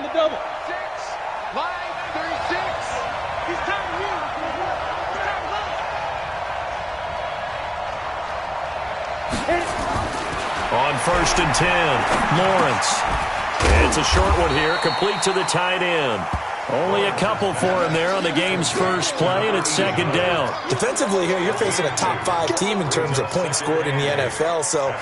the double. 6, line 36. He's time here. On 1st and 10, Lawrence. It's a short one here, complete to the tight end. Only a couple for him there on the game's first play, and it's 2nd down. Defensively here, you're facing a top 5 team in terms of points scored in the NFL. So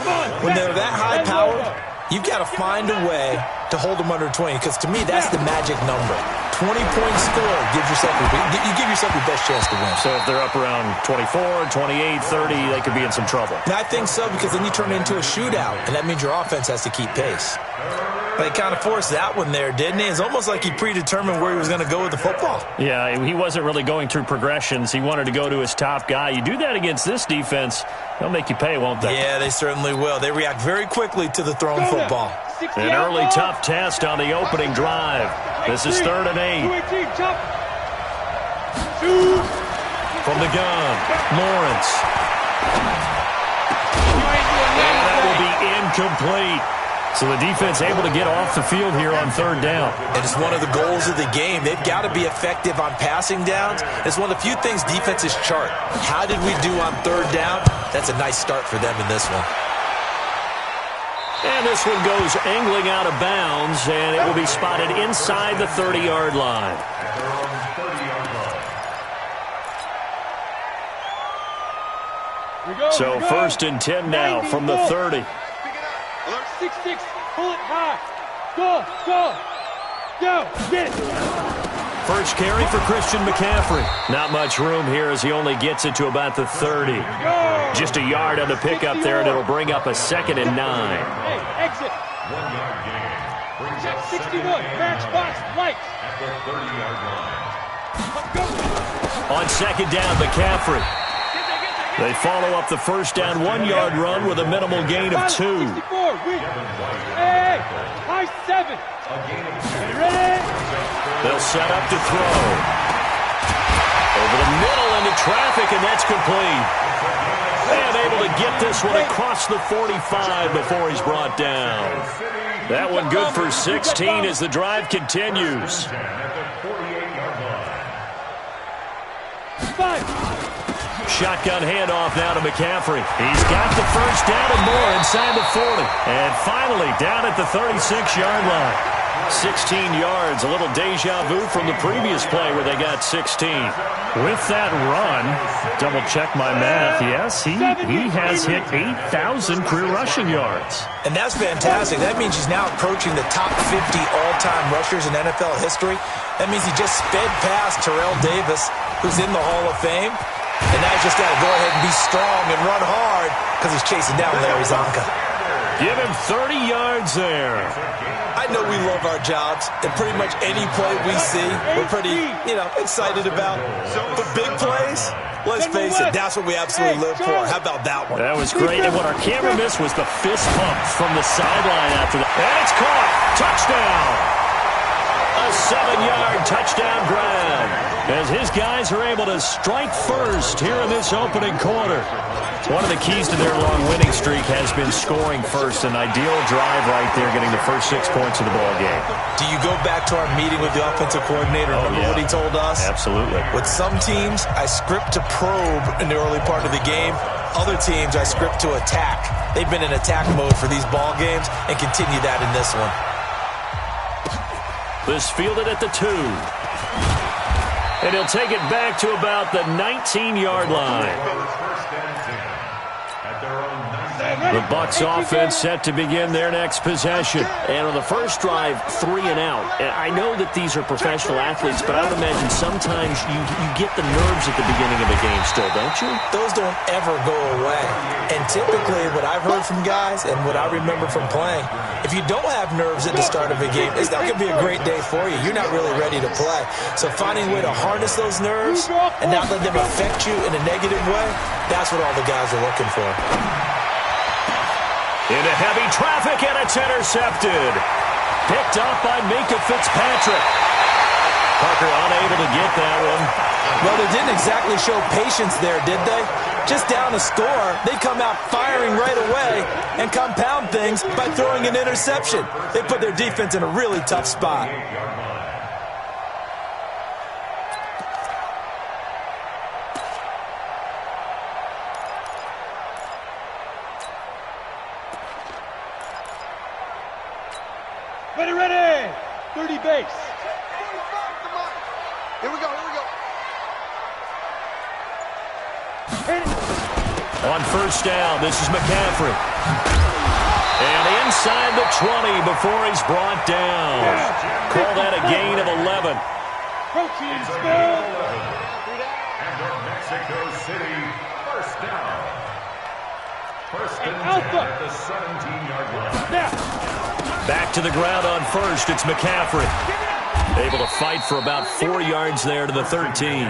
when they're that high-powered, you've got to find a way to hold them under 20. Because to me, that's the magic number. 20 points scored gives yourself you give yourself your best chance to win. So if they're up around 24, 28, 30, they could be in some trouble. And I think so, because then you turn it into a shootout, and that means your offense has to keep pace. They kind of forced that one there, didn't he? It's almost like he predetermined where he was going to go with the football. Yeah, he wasn't really going through progressions. He wanted to go to his top guy. You do that against this defense, they'll make you pay, won't they? Yeah, they certainly will. They react very quickly to the thrown football. An early tough test on the opening drive. This is 3rd and 8. From the gun, Lawrence. And that will be incomplete. So the defense able to get off the field here on 3rd down. And it's one of the goals of the game. They've got to be effective on passing downs. It's one of the few things defenses chart. How did we do on 3rd down? That's a nice start for them in this one. And this one goes angling out of bounds, and it will be spotted inside the 30-yard line. So 1st and 10 now from the 30. 6-6, pull it high. Go, get it. First carry for Christian McCaffrey. Not much room here as he only gets it to about the 30. Just a yard on the pickup there, and it'll bring up a 2nd and 9. Hey, exit. 1-yard gain. Check 61, matchbox, lights. At the 30-yard line. Go. On 2nd down, McCaffrey. They follow up the first down 1-yard run with a minimal gain of 2. 64, hey, high 7. Ready? They'll set up to throw. Over the middle into traffic, and that's complete. And able to get this one across the 45 before he's brought down. That one good for 16 as the drive continues. 5. Shotgun handoff now to McCaffrey. He's got the first down and more inside the 40. And finally down at the 36-yard line. 16 yards, a little deja vu from the previous play where they got 16. With that run, double check my math, yes, he has hit 8,000 career rushing yards. And that's fantastic. That means he's now approaching the top 50 all-time rushers in NFL history. That means he just sped past Terrell Davis, who's in the Hall of Fame. And now he's just got to go ahead and be strong and run hard because he's chasing down Larry Zonka. Give him 30 yards there. I know we love our jobs, and pretty much any play we see, we're pretty, excited about. But big plays, let's face it, that's what we absolutely live for. How about that one? That was great, and what our camera missed was the fist pump from the sideline after that. And it's caught. Touchdown. A 7-yard touchdown grab as his guys are able to strike first here in this opening quarter. One of the keys to their long winning streak has been scoring first. An ideal drive right there, getting the first 6 points of the ball game. Do you go back to our meeting with the offensive coordinator? Remember what he told us? Absolutely. With some teams, I script to probe in the early part of the game. Other teams, I script to attack. They've been in attack mode for these ball games and continue that in this one. This fielded at the 2. And he'll take it back to about the 19-yard line. The Bucs offense set to begin their next possession. And on the first drive, 3 and out. And I know that these are professional athletes, but I would imagine sometimes you get the nerves at the beginning of a game still, don't you? Those don't ever go away. And typically what I've heard from guys and what I remember from playing, if you don't have nerves at the start of a game, it's not going to be a great day for you. You're not really ready to play. So finding a way to harness those nerves and not let them affect you in a negative way, that's what all the guys are looking for. Into heavy traffic, and it's intercepted. Picked up by Minkah Fitzpatrick. Parker unable to get that one. Well, they didn't exactly show patience there, did they? Just down a score, they come out firing right away and compound things by throwing an interception. They put their defense in a really tough spot. Ready. 30 base. Here we go. On first down, this is McCaffrey. And inside the 20 before he's brought down. Call that a gain of 11. Protein spill. And the Mexico City first down. First and Alpha. 10 at the 17-yard line. Snap. Back to the ground on first, it's McCaffrey. Able to fight for about 4 yards there to the 13.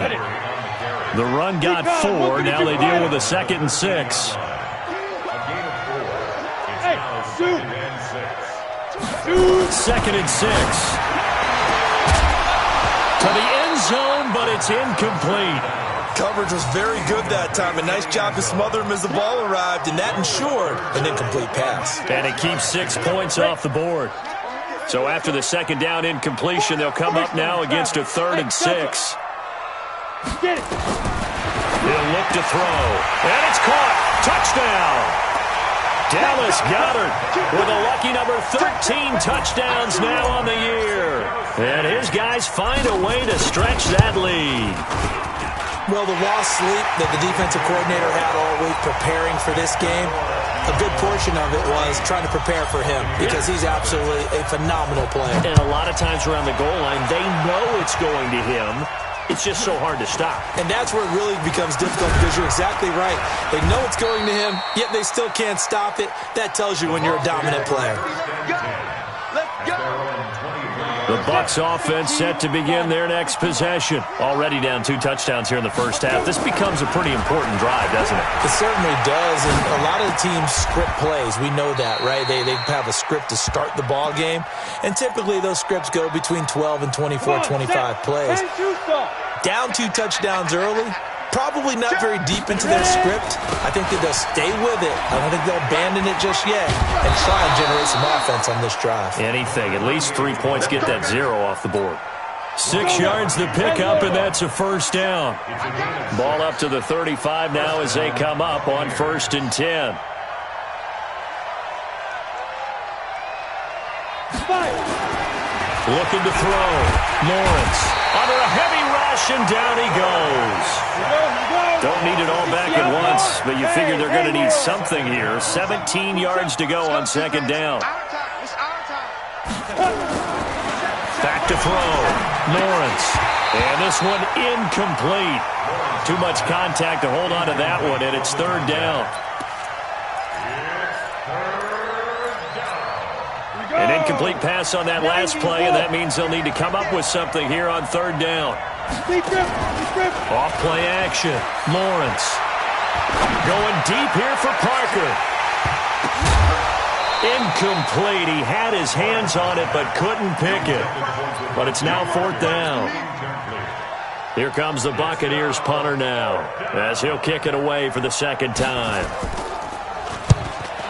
The run got 4. Now they deal with a 2nd and 6. A gain of 4. It's Hey, now shoot. 2nd and 6. Shoot. 2nd and 6. To the end zone, but it's incomplete. Coverage was very good that time. A nice job to smother him as the ball arrived, and that ensured an incomplete pass. And it keeps 6 points off the board. So after the 2nd down incompletion, they'll come up now against a 3rd and 6. Get it. He'll look to throw. And it's caught. Touchdown. Dallas Goedert with a lucky number 13 touchdowns now on the year. And his guys find a way to stretch that lead. Well, the lost sleep that the defensive coordinator had all week preparing for this game, a good portion of it was trying to prepare for him because he's absolutely a phenomenal player. And a lot of times around the goal line, they know it's going to him. It's just so hard to stop. And that's where it really becomes difficult because you're exactly right. They know it's going to him, yet they still can't stop it. That tells you when you're a dominant player. Let's go. The Bucs offense set to begin their next possession. Already down 2 touchdowns here in the first half. This becomes a pretty important drive, doesn't it? It certainly does, and a lot of the teams script plays. We know that, right? They have a script to start the ball game, and typically those scripts go between 12 and 24, 25 plays. Down 2 touchdowns early, probably not very deep into their script. I think that they'll stay with it. I don't think they'll abandon it just yet and try and generate some offense on this drive. Anything. At least 3 points get that 0 off the board. 6 yards to pick up, and that's a first down. Ball up to the 35 now as they come up on 1st and 10. Looking to throw. Lawrence under a heavy rush, and down he goes. Don't need it all back at once, but you figure they're going to need something here. 17 yards to go on 2nd down. Back to throw. Lawrence. And this one incomplete. Too much contact to hold on to that one, and it's 3rd down. An incomplete pass on that last play, and that means they'll need to come up with something here on 3rd down. Off play action. Lawrence going deep here for Parker. Incomplete. He had his hands on it but couldn't pick it. But it's now 4th down. Here comes the Buccaneers punter now as he'll kick it away for the 2nd time.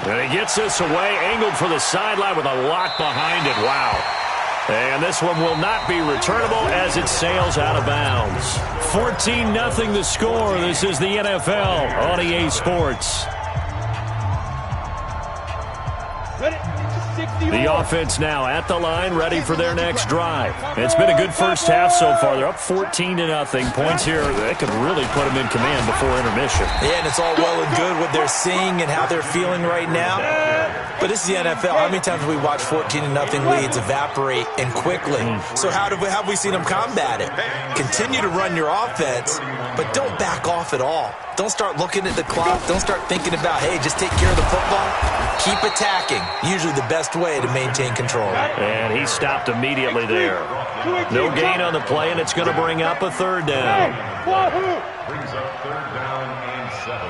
And he gets this away, angled for the sideline with a lot behind it. Wow. And this one will not be returnable as it sails out of bounds. 14-0 the score. This is the NFL on EA Sports. The offense now at the line, ready for their next drive. It's been a good first half so far. They're up 14-0. Points here, they could really put them in command before intermission. Yeah, and it's all well and good what they're seeing and how they're feeling right now. But this is the NFL. How many times have we watched 14-0 leads evaporate and quickly? So how have we seen them combat it? Continue to run your offense, but don't back off at all. Don't start looking at the clock. Don't start thinking about, hey, just take care of the football. Keep attacking. Usually the best way to maintain control. And he stopped immediately there. No gain on the play, and it's going to bring up a 3rd down. Brings up 3rd down and 7.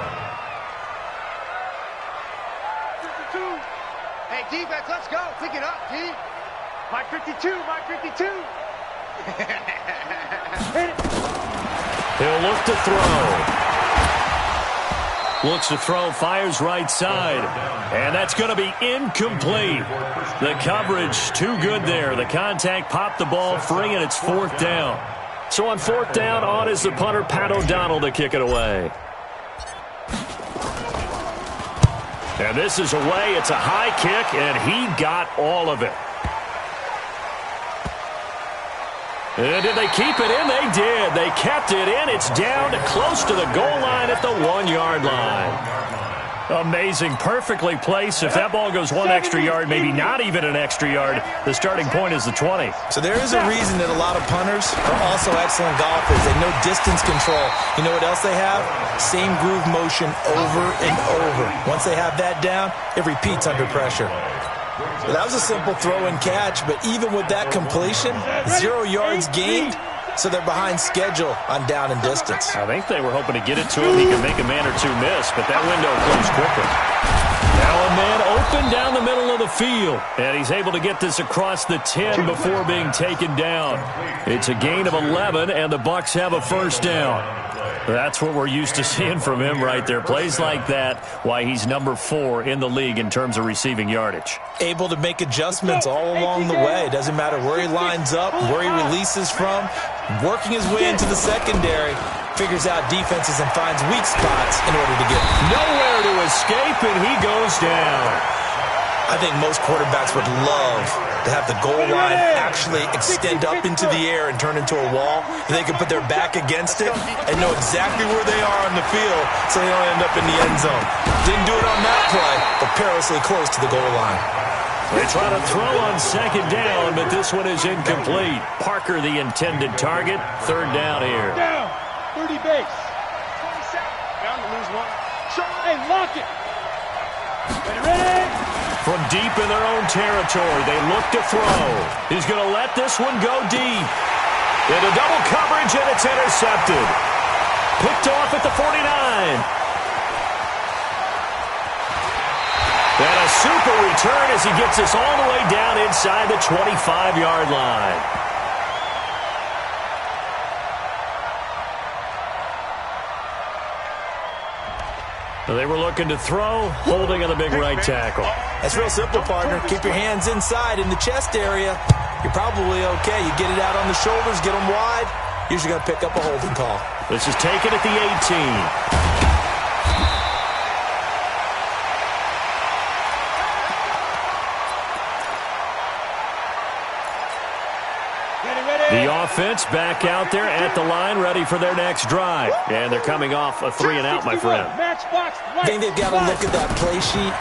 Hey, defense, let's go. Pick it up, D. Mike 52, Mike 52. He'll look to throw. Looks to throw, fires right side. And that's going to be incomplete. The coverage too good there. The contact popped the ball free, and it's 4th down. So on 4th down, on is the punter, Pat O'Donnell, to kick it away. And this is away. It's a high kick, and he got all of it. And did they keep it in? They did. They kept it in. It's down close to the goal line at the 1-yard line. Amazing. Perfectly placed. If that ball goes 1 extra yard, maybe not even an extra yard, the starting point is the 20. So there is a reason that a lot of punters are also excellent golfers. They know distance control. You know what else they have? Same groove motion over and over. Once they have that down, it repeats under pressure. Well, that was a simple throw and catch, but even with that completion, 0 yards gained, so they're behind schedule on down and distance. I think they were hoping to get it to him. He could make a man or two miss, but that window closed quickly. Now a man open down the middle of the field, and he's able to get this across the 10 before being taken down. It's a gain of 11, and the Bucs have a 1st down. That's what we're used to seeing from him right there. Plays like that, why he's number 4 in the league in terms of receiving yardage. Able to make adjustments all along the way. Doesn't matter where he lines up, where he releases from. Working his way into the secondary. Figures out defenses and finds weak spots in order to get nowhere to escape, and he goes down. I think most quarterbacks would love to have the goal line actually extend up into the air and turn into a wall. They can put their back against it and know exactly where they are on the field so they don't end up in the end zone. Didn't do it on that play, but perilously close to the goal line. They try to throw on 2nd down, but this one is incomplete. Parker, the intended target. 3rd down here. Down. 30 base. Down to lose 1. Hey, lock it. Ready? From deep in their own territory, they look to throw. He's going to let this one go deep. Into double coverage, and it's intercepted. Picked off at the 49. And a super return as he gets this all the way down inside the 25-yard line. They were looking to throw, holding on the big right tackle. That's real simple, partner. Keep your hands inside in the chest area. You're probably okay. You get it out on the shoulders, get them wide. Usually going to pick up a holding call. This is taken at the 18. The offense back out there at the line, ready for their next drive. And they're coming off a 3-and-out, my friend. I think they've got to look at that play sheet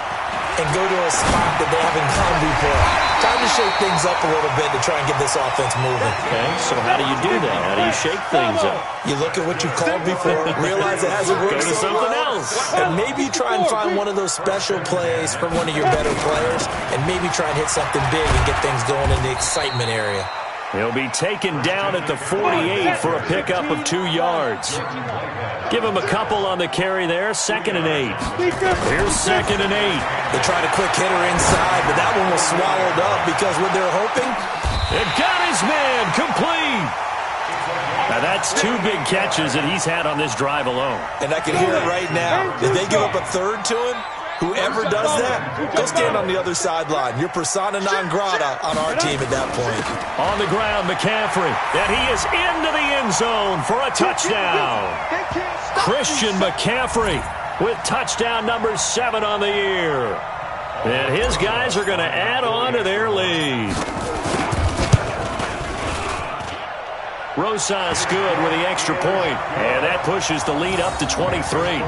and go to a spot that they haven't gone before. Time to shake things up a little bit to try and get this offense moving. Okay, so how do you do that? How do you shake things up? You look at what you called before, realize it hasn't worked Go to so something well, else. and maybe try and find one of those special plays from one of your better players, and maybe try and hit something big and get things going in the excitement area. He'll be taken down at the 48 for a pickup of 2 yards. Give him a couple on the carry there. 2nd and 8. Here's 2nd and 8. They tried a quick hitter inside, but that one was swallowed up because what they're hoping. It got his man complete. Now that's 2 big catches that he's had on this drive alone. And I can hear it right now. If they give up a 3rd to him, whoever does that, go stand on the other sideline. You're persona non grata on our team at that point. On the ground, McCaffrey. And he is into the end zone for a touchdown. Christian McCaffrey with touchdown number 7 on the year. And his guys are going to add on to their lead. Rosas good with the extra point. And that pushes the lead up to 23.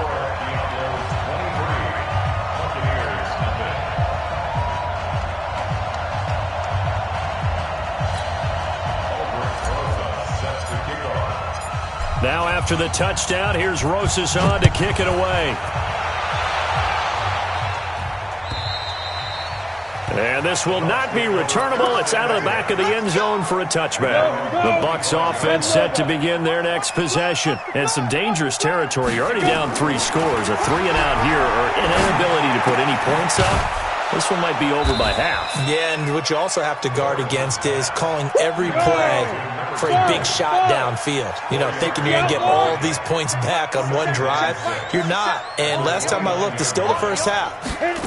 Now after the touchdown, here's Rosas on to kick it away. And this will not be returnable. It's out of the back of the end zone for a touchback. The Bucs offense set to begin their next possession. And some dangerous territory. You're already down 3 scores. A 3-and-out here, or an inability to put any points up. This one might be over by half. Yeah, and what you also have to guard against is calling every play for a big shot downfield. You know, thinking you're going to get all these points back on one drive. You're not. And last time I looked, it's still the first half.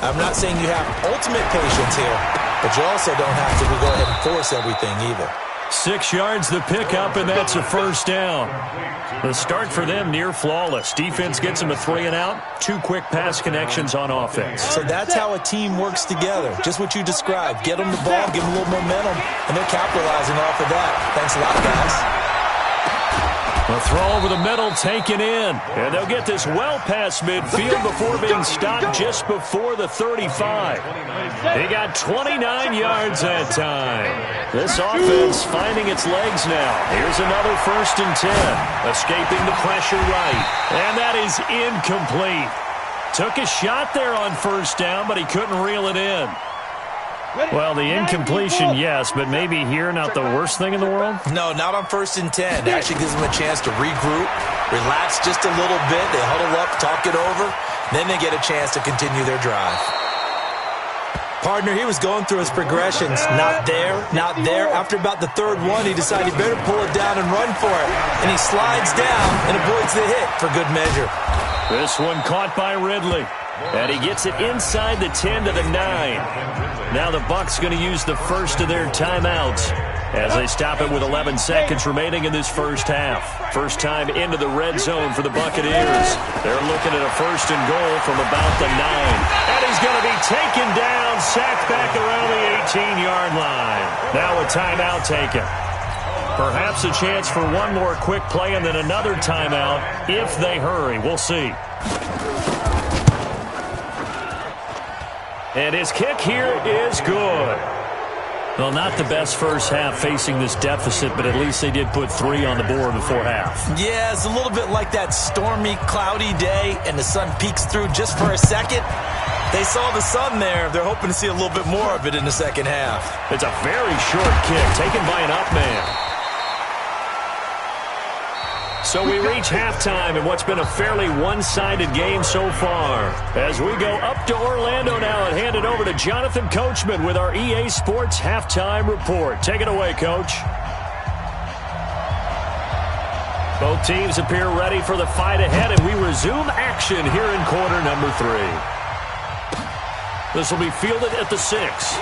I'm not saying you have ultimate patience here, but you also don't have to go ahead and force everything either. 6 yards the pickup, and that's a first down. The start for them near flawless. Defense gets them a 3 and out. 2 quick pass connections on offense. So that's how a team works together. Just what you described. Get them the ball, give them a little momentum, and they're capitalizing off of that. Thanks a lot, guys. A throw over the middle taken in. And they'll get this well past midfield before being stopped just before the 35. He got 29 yards that time. This offense finding its legs now. Here's another 1st and 10. Escaping the pressure right. And that is incomplete. Took a shot there on 1st down, but he couldn't reel it in. Well, the incompletion, yes, but maybe here not the worst thing in the world? No, not on 1st and 10. It actually gives them a chance to regroup, relax just a little bit. They huddle up, talk it over, then they get a chance to continue their drive. Partner, he was going through his progressions. Not there, not there. After about the 3rd one, he decided he better pull it down and run for it. And he slides down and avoids the hit for good measure. This one caught by Ridley. And he gets it inside the 10 to the 9. Now the Bucs going to use the first of their timeouts as they stop it with 11 seconds remaining in this first half. First time into the red zone for the Buccaneers. They're looking at a 1st and goal from about the 9. And he's going to be taken down, sacked back around the 18-yard line. Now a timeout taken. Perhaps a chance for one more quick play and then another timeout if they hurry. We'll see. And his kick here is good. Well, not the best first half facing this deficit, but at least they did put 3 on the board before half. Yeah, it's a little bit like that stormy, cloudy day, and the sun peeks through just for a second. They saw the sun there. They're hoping to see a little bit more of it in the second half. It's a very short kick taken by an up man. So we reach halftime in what's been a fairly one-sided game so far. As we go up to Orlando now and hand it over to Jonathan Coachman with our EA Sports Halftime Report. Take it away, Coach. Both teams appear ready for the fight ahead, and we resume action here in quarter number 3. This will be fielded at the 6.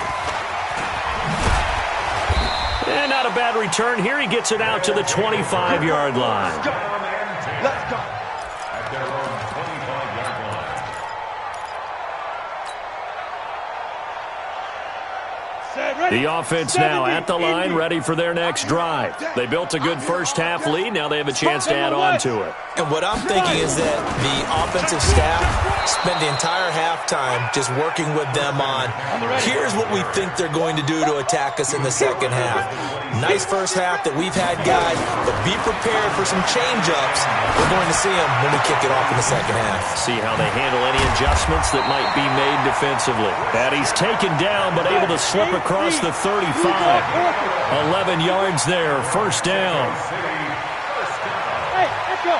And not a bad return here. He gets it out to the 25-yard line. Let's go. At their own 25-yard line. The offense now at the line, ready for their next drive. They built a good first-half lead. Now they have a chance to add on to it. And what I'm thinking is that the offensive staff spent the entire halftime just working with them on, here's what we think they're going to do to attack us in the second half. Nice first half that we've had, guys, but be prepared for some change-ups. We're going to see them when we kick it off in the second half. See how they handle any adjustments that might be made defensively. And he's taken down but able to slip across the 35. 11 yards there, first down. Hey, let's go.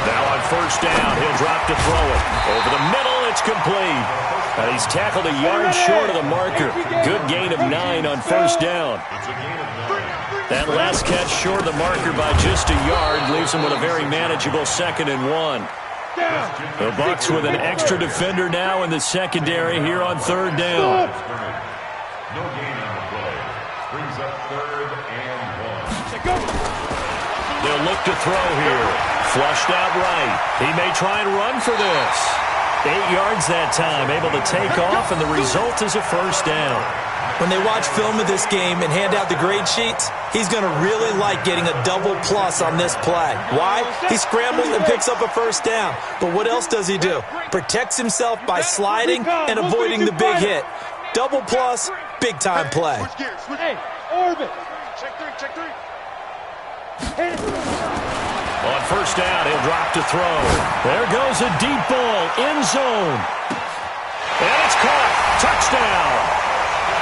Now on first down, he'll drop to throw it. Over the middle, it's complete. And he's tackled a yard short of the marker. Good gain of 9 on first down. That last catch short of the marker by just a yard leaves him with a very manageable 2nd and 1. The Bucs with an extra defender now in the secondary here on third down. No gain on the play. Brings up 3rd and 1. They'll look to throw here. Flushed out right. He may try and run for this. 8 yards that time, able to take off, and the result is a first down. When they watch film of this game and hand out the grade sheets, he's going to really like getting a double plus on this play. Why? He scrambles and picks up a first down. But what else does he do? Protects himself by sliding and avoiding the big hit. Double plus, big-time play. Hey, orbit. Check 3, check 3. On first down, he'll drop to throw. There goes a deep ball, end zone. And it's caught. Touchdown.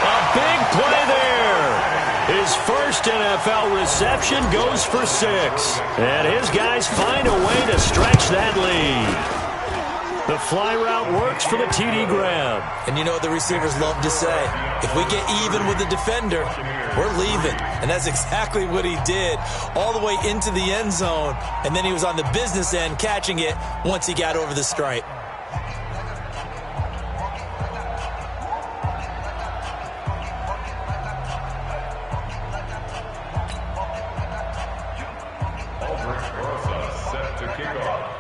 A big play there. His first NFL reception goes for 6. And his guys find a way to stretch that lead. The fly route works for the TD grab. And you know what the receivers love to say? If we get even with the defender, we're leaving. And that's exactly what he did, all the way into the end zone. And then he was on the business end catching it once he got over the stripe. Set to kick off.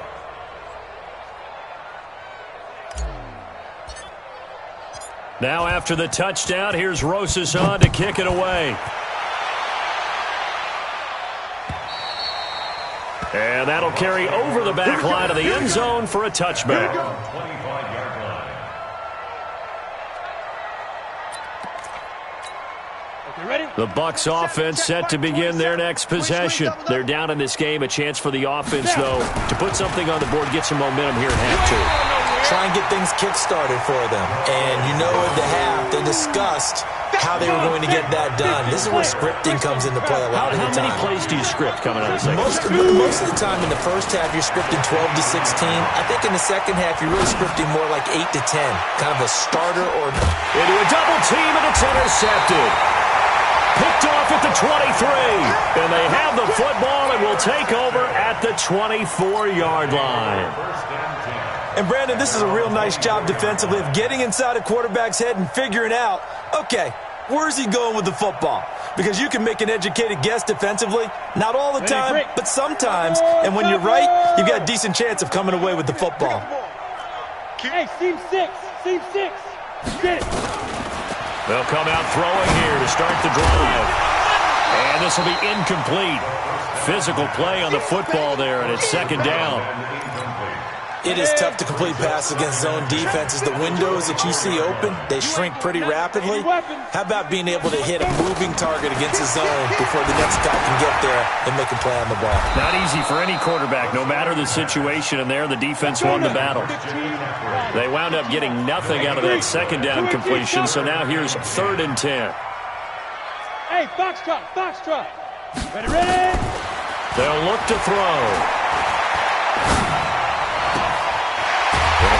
Now after the touchdown, here's Rosas on to kick it away. And that'll carry over the back line of the end zone for a touchback. 25-yard line. Okay, ready? The Bucs offense set to begin their next possession. They're down in this game. A chance for the offense, though, to put something on the board, get some momentum here in half two. Try and get things kick-started for them. And you know at the half, they discussed how they were going to get that done. This is where scripting comes into play a lot of the time. How many plays do you script coming out of the second? Most of the time in the first half, you're scripting 12 to 16. I think in the second half, you're really scripting more like 8 to 10. Kind of a starter or... Into a double team, and it's intercepted. Picked off at the 23. And they have the football and will take over at the 24-yard line. And, Brandon, this is a real nice job defensively of getting inside a quarterback's head and figuring out, okay, where's he going with the football? Because you can make an educated guess defensively. Not all the time, but sometimes. And when you're right, you've got a decent chance of coming away with the football. Hey, seam six. Get it. They'll come out throwing here to start the drive. And this will be incomplete. Physical play on the football there, and it's second down. It is tough to complete passes against zone defenses. The windows that you see open, they shrink pretty rapidly. How about being able to hit a moving target against a zone before the next guy can get there and make a play on the ball? Not easy for any quarterback, no matter the situation, and there the defense won the battle. They wound up getting nothing out of that second down completion, so now here's 3rd and 10. Hey, Foxtrot. Ready? They'll look to throw.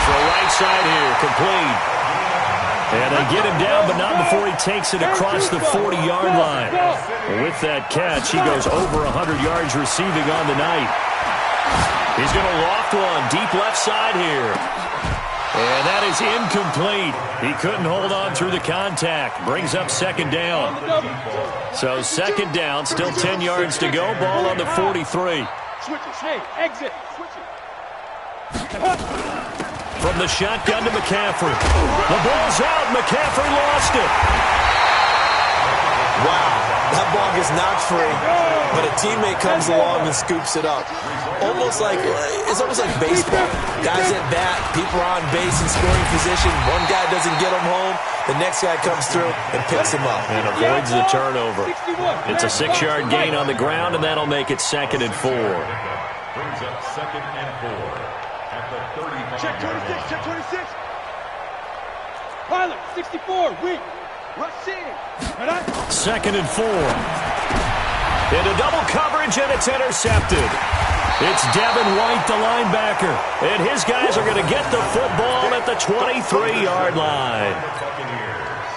For a right side here, complete. And they get him down, but not before he takes it across the 40-yard line. With that catch, he goes over 100 yards receiving on the night. He's going to loft one deep left side here. And that is incomplete. He couldn't hold on through the contact. Brings up second down. So second down, still 10 yards to go. Ball on the 43. Hey, exit. From the shotgun to McCaffrey. The ball's out. McCaffrey lost it. Wow. That ball gets knocked free, but a teammate comes along and scoops it up. It's almost like baseball. Guys at bat, people are on base in scoring position. One guy doesn't get him home. The next guy comes through and picks him up. And avoids the turnover. It's a 6-yard gain on the ground, and that'll make it 2nd and 4. Brings up 2nd and 4. Check 26. Pilot, 64, weak. Rush in. 2nd and 4. Into double coverage, and it's intercepted. It's Devin White, the linebacker. And his guys are going to get the football at the 23-yard line.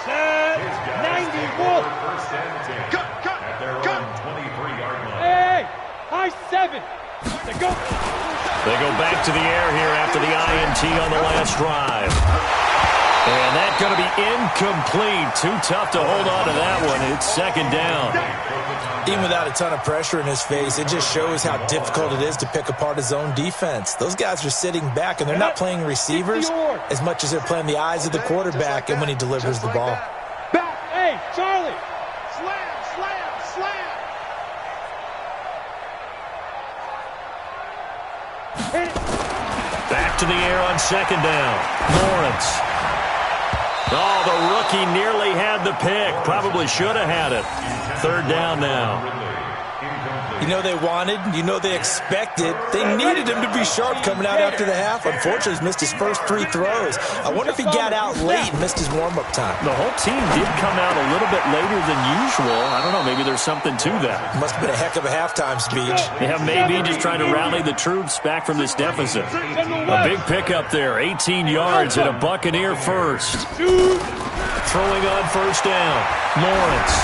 Set, 91. Cut. At their own 23-yard line. Hey, high 7. They go. They go back to the air here after the INT on the last drive. And that's going to be incomplete. Too tough to hold on to that one. It's second down. Even without a ton of pressure in his face, it just shows how difficult it is to pick apart his own defense. Those guys are sitting back, and they're not playing receivers as much as they're playing the eyes of the quarterback and when he delivers the ball. Back. Hey, Charlie. Slam. Back to the air on second down. Lawrence. Oh, the rookie nearly had the pick. Probably should have had it. 3rd down now. You know they wanted, you know they expected. They needed him to be sharp coming out after the half. Unfortunately, he's missed his first 3 throws. I wonder if he got out late and missed his warm-up time. The whole team did come out a little bit later than usual. I don't know, maybe there's something to that. Must have been a heck of a halftime speech. Yeah, maybe just trying to rally the troops back from this deficit. A big pickup there, 18 yards and a Buccaneer first. Throwing on first down, Lawrence.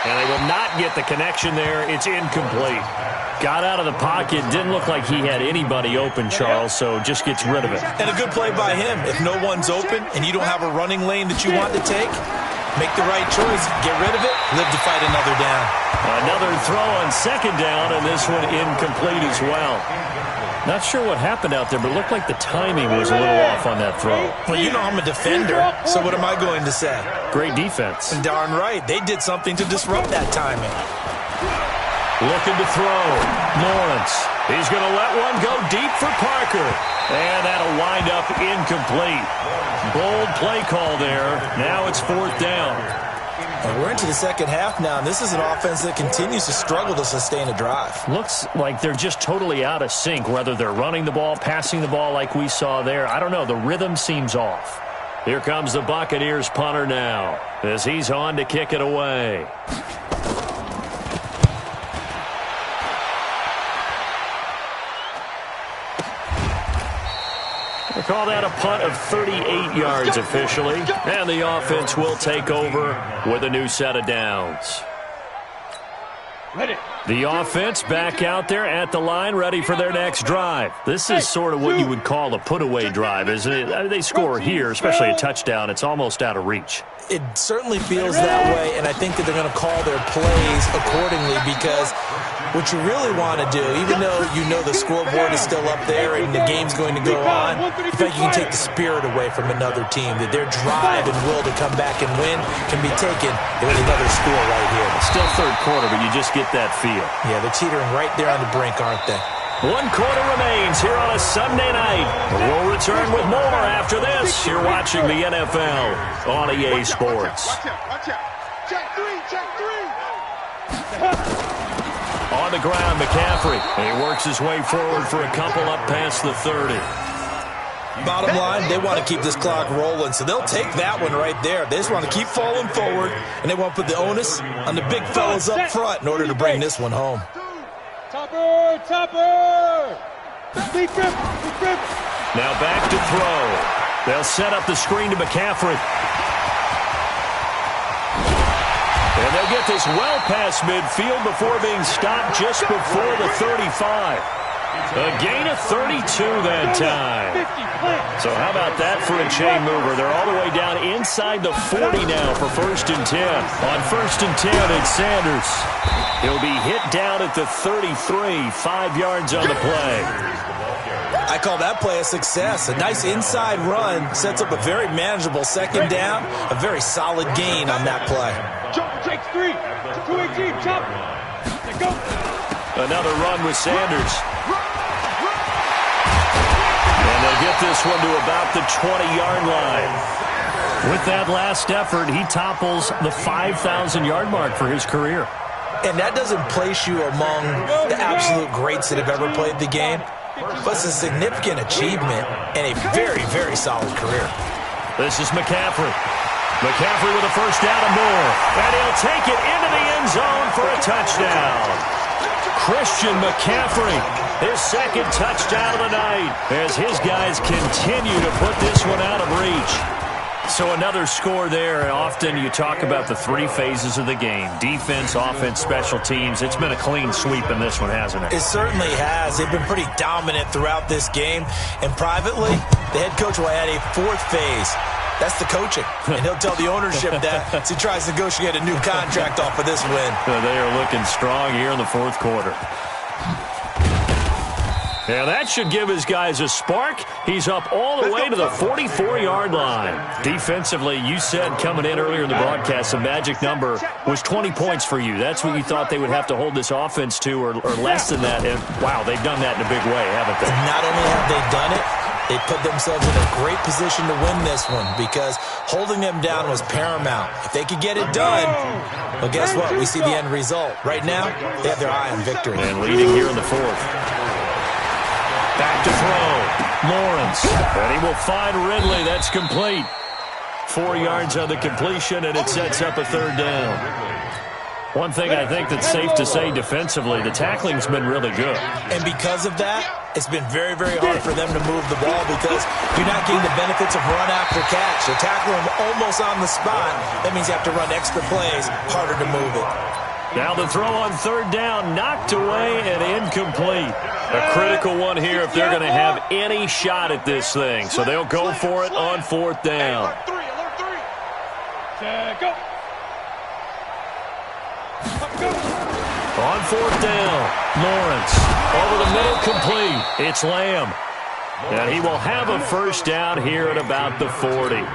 And they will not get the connection there. It's incomplete. Got out of the pocket. Didn't look like he had anybody open, Charles, so just gets rid of it. And a good play by him. If no one's open and you don't have a running lane that you want to take, make the right choice. Get rid of it. Live to fight another down. Another throw on second down, and this one incomplete as well. Not sure what happened out there, but it looked like the timing was a little off on that throw. Well, you know I'm a defender, so what am I going to say? Great defense. And darn right, they did something to disrupt that timing. Looking to throw. Lawrence. He's going to let one go deep for Parker. And that'll wind up incomplete. Bold play call there. Now it's fourth down. And we're into the second half now, and this is an offense that continues to struggle to sustain a drive. Looks like they're just totally out of sync, whether they're running the ball, passing the ball like we saw there. I don't know. The rhythm seems off. Here comes the Buccaneers punter now as he's on to kick it away. They call that a punt of 38 yards officially, and the offense will take over with a new set of downs. The offense back out there at the line, ready for their next drive. This is sort of what you would call a put-away drive, isn't it? They score here, especially a touchdown. It's almost out of reach. It certainly feels that way, and I think that they're going to call their plays accordingly, because what you really want to do, even though you know the scoreboard is still up there and the game's going to go on, I think you can take the spirit away from another team, that their drive and will to come back and win can be taken with another score right here. Still third quarter, but you just get that feel. Yeah, they're teetering right there on the brink, aren't they? 1 quarter remains here on a Sunday night. We'll return with more after this. You're watching the NFL on EA Sports. Watch out. Check three. On the ground, McCaffrey. He works his way forward for a couple up past the 30. Bottom line, they want to keep this clock rolling, so they'll take that one right there. They just want to keep falling forward, and they want to put the onus on the big fellas up front in order to bring this one home. Topper! Deep grip! Now back to throw. They'll set up the screen to McCaffrey. And they'll get this well past midfield before being stopped just before the 35. A gain of 32 that time. So how about that for a chain mover? They're all the way down inside the 40 now for 1st and 10. On 1st and 10, it's Sanders. He'll be hit down at the 33, 5 yards on the play. I call that play a success. A nice inside run sets up a very manageable second down, a very solid gain on that play. Takes 3. 218, chop. Go. Another run with Sanders. And they'll get this one to about the 20-yard line. With that last effort, he topples the 5,000-yard mark for his career. And that doesn't place you among the absolute greats that have ever played the game, but it's a significant achievement and a very, very solid career. This is McCaffrey. McCaffrey with a first down and more. And he'll take it into the end zone for a touchdown. Christian McCaffrey, his second touchdown of the night, as his guys continue to put this one out of reach. So another score there. Often you talk about the 3 phases of the game: defense, offense, special teams. It's been a clean sweep in this one, hasn't it? It certainly has. They've been pretty dominant throughout this game. And privately, the head coach will add a 4th phase. That's the coaching. And he'll tell the ownership that as he tries to negotiate a new contract off of this win. They are looking strong here in the 4th quarter. Yeah, that should give his guys a spark. He's up all the way to the 44-yard line. Defensively, you said coming in earlier in the broadcast, the magic number was 20 points for you. That's what you thought they would have to hold this offense to, or less than that. And, wow, they've done that in a big way, haven't they? Not only have they done it, They put themselves in a great position to win this one because holding them down was paramount. If they could get it done, well, guess what? We see the end result. Right now, they have their eye on victory. And leading here in the fourth. Back to throw. Lawrence. And he will find Ridley. That's complete. 4 yards on the completion, and it sets up a third down. One thing I think that's safe to say defensively, the tackling's been really good. And because of that, it's been very, very hard for them to move the ball because you're not getting the benefits of run after catch. You're tackling them almost on the spot. That means you have to run extra plays, harder to move it. Now the throw on third down, knocked away and incomplete. A critical one here if they're going to have any shot at this thing. So they'll go for it on fourth down. Go. On fourth down, Lawrence. Over the middle, complete. It's Lamb. And he will have a first down here at about the 40.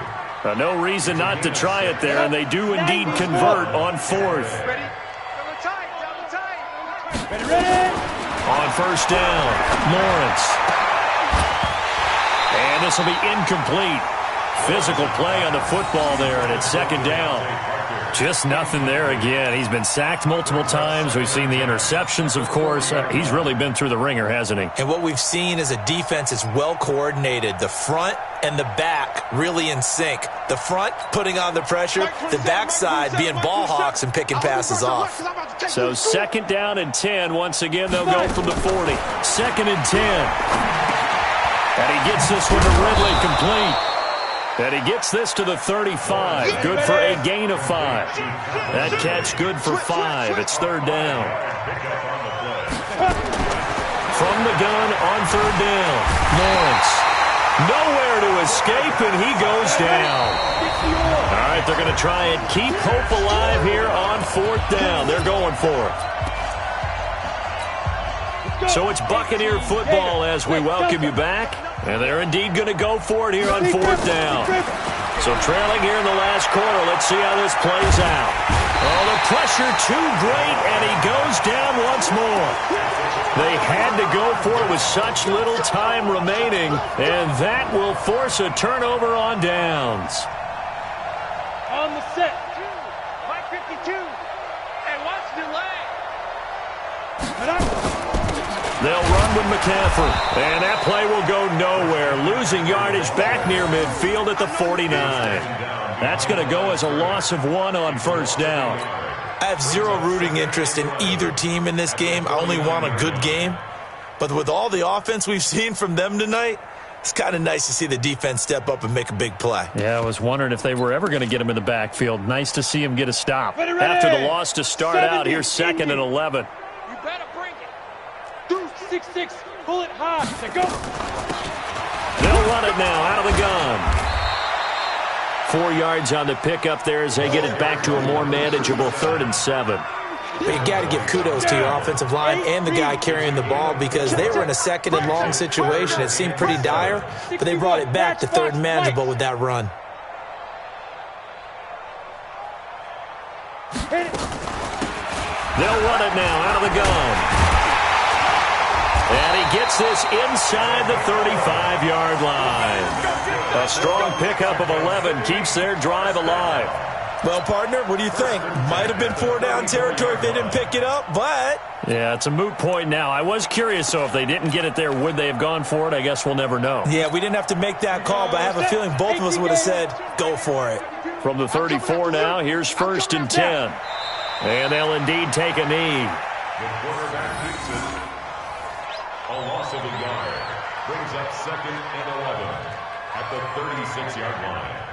No reason not to try it there, and they do indeed convert on fourth. Ready. On first down, Lawrence. And this will be incomplete. Physical play on the football there, and it's second down. Just nothing there again. He's been sacked multiple times. We've seen the interceptions, of course. He's really been through the ringer, hasn't he? And what we've seen is a defense that's well coordinated. The front and the back really in sync. The front putting on the pressure, the backside being ball hawks and picking passes off. So second down and 10. Once again, they'll go from the 40. Second and 10. And he gets this one to Ridley, complete. And he gets this to the 35. Good for a gain of 5. That catch good for 5. It's third down. From the gun on third down, Lawrence. Nowhere to escape, and he goes down. All right, they're going to try and keep hope alive here on fourth down. They're going for it. So it's Buccaneer football as we welcome you back. And they're indeed going to go for it here on fourth down. So trailing here in the last quarter. Let's see how this plays out. Oh, the pressure too great, and he goes down once more. They had to go for it with such little time remaining, and that will force a turnover on downs. On the set. 5:52. And what's delay? They'll run with McCaffrey, and that play will go nowhere. Losing yardage back near midfield at the 49. That's going to go as a loss of 1 on first down. I have zero rooting interest in either team in this game. I only want a good game. But with all the offense we've seen from them tonight, it's kind of nice to see the defense step up and make a big play. Yeah, I was wondering if they were ever going to get him in the backfield. Nice to see him get a stop. After the loss to start out, here's second and 11. You better bring it. 6-6, pull it high. Go. They'll run it now out of the gun. 4 yards on the pickup there as they get it back to a more manageable 3rd and 7. But you got to give kudos to your offensive line and the guy carrying the ball because they were in a second and long situation. It seemed pretty dire, but they brought it back to 3rd and manageable with that run. They'll run it now out of the gun. And he gets this inside the 35-yard line. A strong pickup of 11 keeps their drive alive. Well, partner, what do you think? Might have been 4-down territory if they didn't pick it up, but... Yeah, it's a moot point now. I was curious, so if they didn't get it there, would they have gone for it? I guess we'll never know. Yeah, we didn't have to make that call, but I have a feeling both of us would have said, go for it. From the 34 now, here's 1st and 10. And they'll indeed take a knee. The quarterback hits it. A loss of a yard. Brings up 2nd and 11 at the 36-yard line.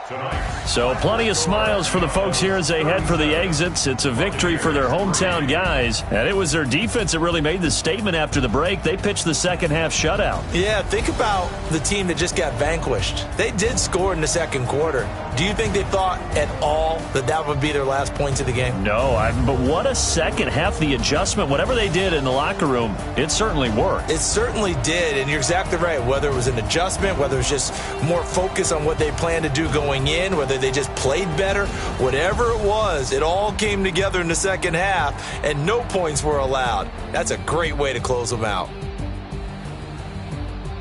Tonight, So plenty of smiles for the folks here as they head for the exits. It's a victory for their hometown guys, and it was their defense that really made the statement after the break. They pitched the second-half shutout. Yeah, think about the team that just got vanquished. They did score in the second quarter. Do you think they thought at all that that would be their last points of the game? No, but what a second half. The adjustment, whatever they did in the locker room, it certainly worked. It certainly did, and you're exactly right. Whether it was an adjustment, whether it was just more focus on what they planned to do going in, whether they just played better, whatever it was, it all came together in the second half, and no points were allowed. That's a great way to close them out.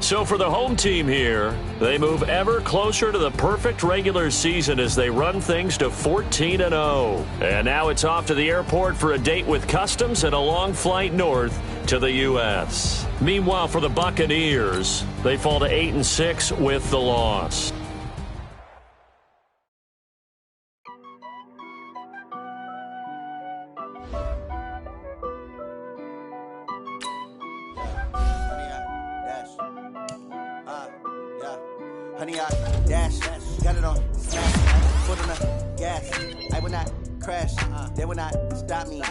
So for the home team here, they move ever closer to the perfect regular season as they run things to 14-0. And now it's off to the airport for a date with Customs and a long flight north to the U.S. Meanwhile, for the Buccaneers, they fall to 8-6 with the loss. Honey, I dash, got it on smash, foot on the gas. I will not crash, they will not stop me.